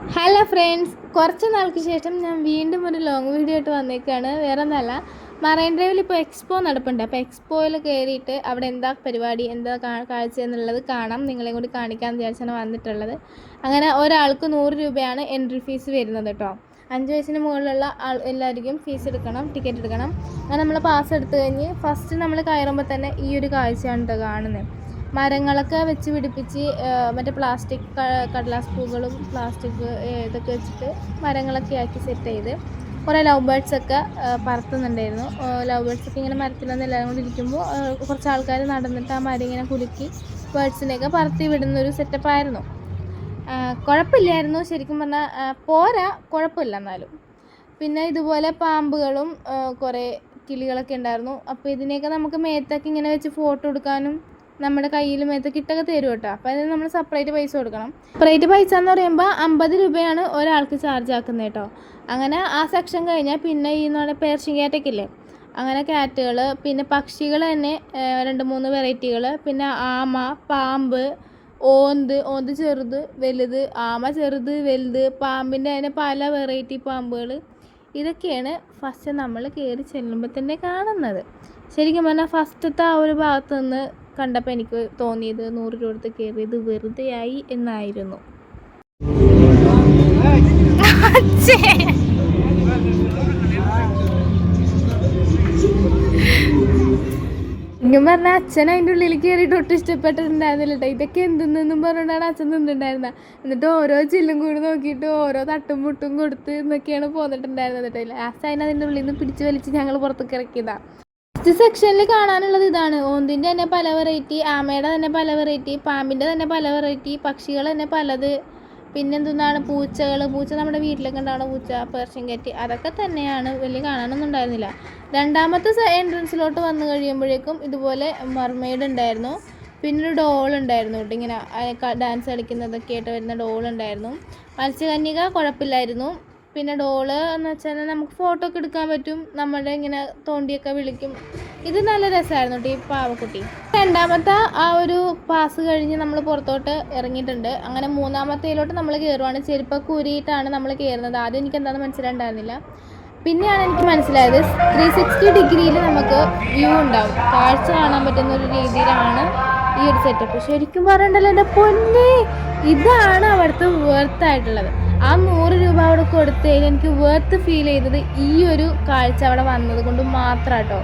Hello friends, കുറച്ച് നാൾക്ക് ശേഷം ഞാൻ വീണ്ടും ഒരു ലോങ് വീഡിയോ ആയിട്ട് വന്നേക്കാണ്. വേറെ ഒന്നല്ല, മറൈൻ ഡ്രൈവിൽ ഇപ്പോൾ എക്സ്പോ നടപ്പുണ്ട്. അപ്പോൾ എക്സ്പോയിൽ കയറിയിട്ട് അവിടെ എന്താ പരിപാടി, എന്താ കാഴ്ച എന്നുള്ളത് കാണാം, നിങ്ങളെയും കൂടി കാണിക്കാമെന്ന് വിചാരിച്ചാണ് വന്നിട്ടുള്ളത്. അങ്ങനെ ഒരാൾക്ക് 100 രൂപയാണ് എൻട്രി ഫീസ് വരുന്നത് കേട്ടോ. 5 വയസ്സിന് മുകളിലുള്ള എല്ലാവർക്കും ഫീസ് എടുക്കണം, ടിക്കറ്റ് എടുക്കണം. അങ്ങനെ നമ്മൾ പാസ് എടുത്തു കഴിഞ്ഞ് ഫസ്റ്റ് നമ്മൾ കയറുമ്പോൾ തന്നെ ഈ ഒരു കാഴ്ചയാണ് കേട്ടോ കാണുന്നത്. മരങ്ങളൊക്കെ വെച്ച് പിടിപ്പിച്ച് മറ്റേ പ്ലാസ്റ്റിക് കടലാസ് പൂകളും പ്ലാസ്റ്റിക് ഇതൊക്കെ വെച്ചിട്ട് മരങ്ങളൊക്കെ ആക്കി സെറ്റ് ചെയ്ത് കുറേ ലവ് ബേർഡ്സൊക്കെ പറത്തുന്നുണ്ടായിരുന്നു. ലവ് ബേർഡ്സൊക്കെ ഇങ്ങനെ മരത്തിലൊന്നും എല്ലാവരും കൂടി ഇരിക്കുമ്പോൾ കുറച്ച് ആൾക്കാർ നടന്നിട്ട് ആ മരം ഇങ്ങനെ കുലുക്കി ബേർഡ്സിനെയൊക്കെ പറത്തി വിടുന്നൊരു സെറ്റപ്പായിരുന്നു. കുഴപ്പമില്ലായിരുന്നു, ശരിക്കും പറഞ്ഞാൽ പോരാ, കുഴപ്പമില്ല എന്നാലും. പിന്നെ ഇതുപോലെ പാമ്പുകളും കുറേ കിളികളൊക്കെ ഉണ്ടായിരുന്നു. അപ്പോൾ ഇതിനെയൊക്കെ നമുക്ക് മേത്തൊക്കെ ഇങ്ങനെ വെച്ച് ഫോട്ടോ എടുക്കാനും നമ്മുടെ കയ്യിൽ മേത്തൊക്കെ ഇട്ടൊക്കെ തരും കേട്ടോ. അപ്പോൾ അതിന് നമ്മൾ സെപ്പറേറ്റ് പൈസ കൊടുക്കണം. സെപ്പറേറ്റ് പൈസ എന്ന് പറയുമ്പോൾ 50 രൂപയാണ് ഒരാൾക്ക് ചാർജ് ആക്കുന്നത് കേട്ടോ. അങ്ങനെ ആ സെക്ഷൻ കഴിഞ്ഞാൽ പിന്നെ ഈ പേർഷ്യൻ ക്യാറ്റൊക്കെ ഇല്ലേ, അങ്ങനെ ക്യാറ്റുകൾ, പിന്നെ പക്ഷികൾ തന്നെ 2-3 വെറൈറ്റികൾ, പിന്നെ ആമ, പാമ്പ്, ഓന്ത് ചെറുത് വലുത്, ആമ ചെറുത് വലുത്, പാമ്പിൻ്റെ തന്നെ പല വെറൈറ്റി പാമ്പുകൾ. ഇതൊക്കെയാണ് ഫസ്റ്റ് നമ്മൾ കയറി ചെല്ലുമ്പോൾ തന്നെ കാണുന്നത്. ശരിക്കും പറഞ്ഞാൽ ഫസ്റ്റത്തെ ആ ഒരു ഭാഗത്ത് നിന്ന് കണ്ടപ്പോൾ എനിക്ക് തോന്നിയത് 100 രൂപ കൊടുത്ത് കയറിയത് വെറുതെയായി എന്നായിരുന്നു. ഇങ്ങനെ പറഞ്ഞാൽ അച്ഛൻ അതിൻ്റെ ഉള്ളിൽ കയറിയിട്ട് ഒട്ടും ഇഷ്ടപ്പെട്ടിട്ടുണ്ടായിരുന്നില്ല കേട്ടോ. ഇതൊക്കെ എന്തെന്നും പറഞ്ഞുകൊണ്ടാണ് അച്ഛൻ നിന്നിട്ടുണ്ടായിരുന്നത്. എന്നിട്ട് ഓരോ ചില്ലും കൂടി നോക്കിയിട്ട് ഓരോ തട്ടും മുട്ടും കൊടുത്ത് എന്നൊക്കെയാണ് പോന്നിട്ടുണ്ടായിരുന്നത് കേട്ടോ. ലാസ്റ്റ് അതിൻ്റെ ഉള്ളിൽ നിന്ന് പിടിച്ച് വലിച്ച് ഞങ്ങൾ പുറത്തേക്ക് ഇറക്കിയതാണ്. ഫസ്റ്റ് സെക്ഷനിൽ കാണാനുള്ളത് ഇതാണ്. ഓന്തിൻ്റെ തന്നെ പല വെറൈറ്റി, ആമയുടെ തന്നെ പല വെറൈറ്റി, പാമ്പിൻ്റെ തന്നെ പല വെറൈറ്റി, പക്ഷികൾ തന്നെ പലത്, പിന്നെന്താണ് പൂച്ച നമ്മുടെ വീട്ടിലൊക്കെ ഉണ്ടാവുന്ന പൂച്ച, പേർഷ്യൻ ക്യാറ്റ്, അതൊക്കെ തന്നെയാണ്. വലിയ കാണാനൊന്നും ഉണ്ടായിരുന്നില്ല. രണ്ടാമത്തെ എൻട്രൻസിലോട്ട് വന്നു കഴിയുമ്പോഴേക്കും ഇതുപോലെ മർമെയ്ഡ് ഉണ്ടായിരുന്നു. പിന്നെ ഒരു ഡോൾ ഉണ്ടായിരുന്നു കേട്ടോ, ഇങ്ങനെ ഡാൻസ് കളിക്കുന്നതൊക്കെ ആയിട്ട് വരുന്ന ഡോൾ ഉണ്ടായിരുന്നു. മത്സ്യകന്യക കുഴപ്പമില്ലായിരുന്നു. പിന്നെ ഡോള് എന്ന് വെച്ചാൽ നമുക്ക് ഫോട്ടോ ഒക്കെ എടുക്കാൻ പറ്റും, നമ്മുടെ ഇങ്ങനെ തോണ്ടിയൊക്കെ വിളിക്കും. ഇത് നല്ല രസമായിരുന്നു കേട്ടോ ഈ പാവക്കുട്ടി. രണ്ടാമത്തെ ആ ഒരു പാസ് കഴിഞ്ഞ് നമ്മൾ പുറത്തോട്ട് ഇറങ്ങിയിട്ടുണ്ട്. അങ്ങനെ മൂന്നാമത്തേലോട്ട് നമ്മൾ കയറുവാണ്. ചെരുപ്പൊക്കെ ഊരിയിട്ടാണ് നമ്മൾ കയറുന്നത്. ആദ്യം എനിക്ക് എന്താണെന്ന് മനസ്സിലായിട്ടുണ്ടായിരുന്നില്ല. പിന്നെയാണ് എനിക്ക് മനസ്സിലായത് 360 ഡിഗ്രിയിൽ നമുക്ക് വ്യൂ ഉണ്ടാവും, കാഴ്ച കാണാൻ പറ്റുന്ന ഒരു രീതിയിലാണ് ഈ ഒരു സെറ്റപ്പ്. ശരിക്കും പറയണ്ടല്ലോ എൻ്റെ പൊന്നേ, ഇതാണ് അവിടുത്തെ വേർത്തായിട്ടുള്ളത്. ആ 100 രൂപ അവിടെ കൊടുത്തതിൽ എനിക്ക് വേർത്ത് ഫീൽ ചെയ്തത് ഈ ഒരു കാഴ്ച അവിടെ വന്നത് കൊണ്ട് മാത്രം കേട്ടോ.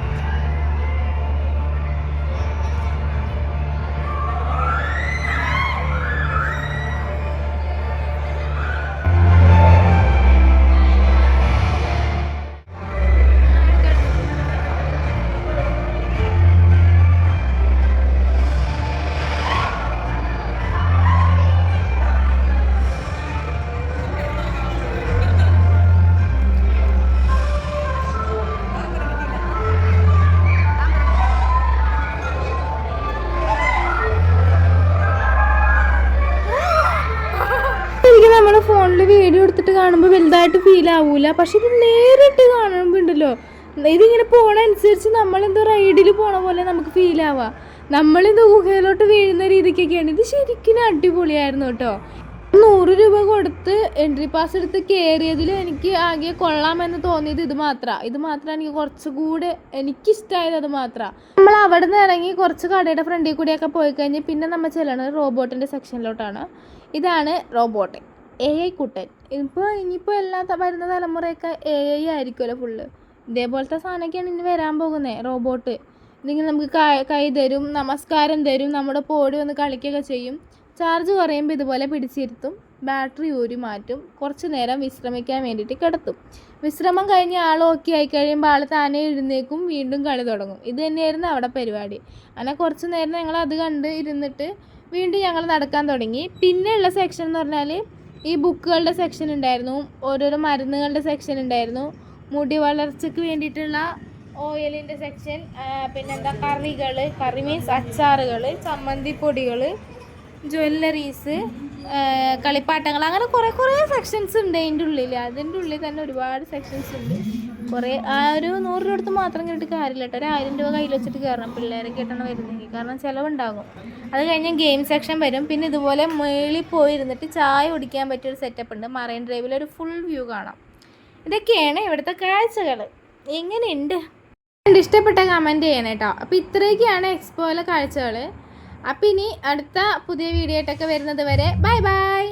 നമ്മൾ ഫോണിൽ വീഡിയോ എടുത്തിട്ട് കാണുമ്പോൾ വലുതായിട്ട് ഫീൽ ആവൂല, പക്ഷെ ഇത് നേരിട്ട് കാണുമ്പോൾ ഉണ്ടല്ലോ, ഇതിങ്ങനെ പോണ അനുസരിച്ച് നമ്മളെന്തോ റൈഡിൽ പോണ പോലെ നമുക്ക് ഫീൽ ആവുക. നമ്മളിത് ഗുഹയിലോട്ട് വീഴുന്ന രീതിക്കൊക്കെയാണ്. ഇത് ശരിക്കും അടിപൊളിയായിരുന്നു കേട്ടോ. 100 രൂപ കൊടുത്ത് എൻട്രി പാസ് എടുത്ത് കയറിയതിൽ എനിക്ക് ആകെ കൊള്ളാമെന്ന് തോന്നിയത് ഇത് മാത്രമാണ് എനിക്ക് കുറച്ചുകൂടെ എനിക്കിഷ്ടമായത്. അത് മാത്രമാണ്. നമ്മൾ അവിടെ നിന്ന് ഇറങ്ങി കുറച്ച് കടയുടെ ഫ്രണ്ടിൽ കൂടിയൊക്കെ പോയി കഴിഞ്ഞ് പിന്നെ നമ്മൾ ചെല്ലണത് റോബോട്ടിൻ്റെ സെക്ഷനിലോട്ടാണ്. ഇതാണ് റോബോട്ട്, AI കുട്ടൻ. ഇനിയിപ്പോൾ എല്ലാ വരുന്ന തലമുറയൊക്കെ AI ആയിരിക്കുമല്ലോ ഫുള്ള്. ഇതേപോലത്തെ സാധനമൊക്കെയാണ് ഇനി വരാൻ പോകുന്നത്. റോബോട്ട് ഇതിങ്ങനെ നമുക്ക് കൈ തരും, നമസ്കാരം തരും, നമ്മുടെ പോടി വന്ന് കളിക്കുകയൊക്കെ ചെയ്യും. ചാർജ് കുറയുമ്പോൾ ഇതുപോലെ പിടിച്ചിരുത്തും, ബാറ്ററി ഊരി മാറ്റും, കുറച്ച് നേരം വിശ്രമിക്കാൻ വേണ്ടിയിട്ട് കിടത്തും. വിശ്രമം കഴിഞ്ഞ് ആൾ ഓക്കെ ആയി കഴിയുമ്പോൾ ആൾ താനെ എഴുന്നേക്കും, വീണ്ടും കളി തുടങ്ങും. ഇത് തന്നെയായിരുന്നു അവിടെ പരിപാടി. അങ്ങനെ കുറച്ച് നേരം ഞങ്ങൾ അത് കണ്ട് ഇരുന്നിട്ട് വീണ്ടും ഞങ്ങൾ നടക്കാൻ തുടങ്ങി. പിന്നെയുള്ള സെക്ഷൻ എന്ന് പറഞ്ഞാൽ ഈ ബുക്കുകളുടെ സെക്ഷൻ ഉണ്ടായിരുന്നു, ഓരോരോ മരുന്നുകളുടെ സെക്ഷൻ ഉണ്ടായിരുന്നു, മുടി വളർച്ചയ്ക്ക് വേണ്ടിയിട്ടുള്ള ഓയിലിൻ്റെ സെക്ഷൻ, പിന്നെന്താ കറി മീൻസ് അച്ചാറുകൾ, ചമ്മന്തിപ്പൊടികൾ, ജ്വല്ലറീസ്, കളിപ്പാട്ടങ്ങൾ, അങ്ങനെ കുറേ സെക്ഷൻസ് ഉണ്ട് അതിൻ്റെ ഉള്ളിൽ. അതിൻ്റെ ഉള്ളിൽ തന്നെ ഒരുപാട് സെക്ഷൻസ് ഉണ്ട്. കുറേ ആ ഒരു 100 രൂപ എടുത്ത് മാത്രം കേട്ടിട്ട് കാര്യമില്ല കേട്ടോ. ഒരു 1000 രൂപ കയ്യിൽ വെച്ചിട്ട് കയറണം പിള്ളേരെ കേട്ടാണ് വരുന്നെങ്കിൽ. കാരണം ചിലവുണ്ടാകും. അത് കഴിഞ്ഞ് ഗെയിം സെക്ഷൻ വരും. പിന്നെ ഇതുപോലെ മേളിൽ പോയിരുന്നിട്ട് ചായ കുടിക്കാൻ പറ്റിയൊരു സെറ്റപ്പ് ഉണ്ട്. മറൈൻ ഡ്രൈവിൽ ഒരു ഫുൾ വ്യൂ കാണാം. ഇതൊക്കെയാണ് ഇവിടുത്തെ കാഴ്ചകൾ. എങ്ങനെയുണ്ട്? ഇഷ്ടപ്പെട്ട കമൻറ്റ് ചെയ്യണം കേട്ടോ. അപ്പോൾ ഇത്രയൊക്കെയാണ് എക്സ്പോയിലെ കാഴ്ചകൾ. അപ്പോൾ ഇനി അടുത്ത പുതിയ വീഡിയോ ആയിട്ടൊക്കെ വരുന്നത് വരെ ബൈ ബൈ.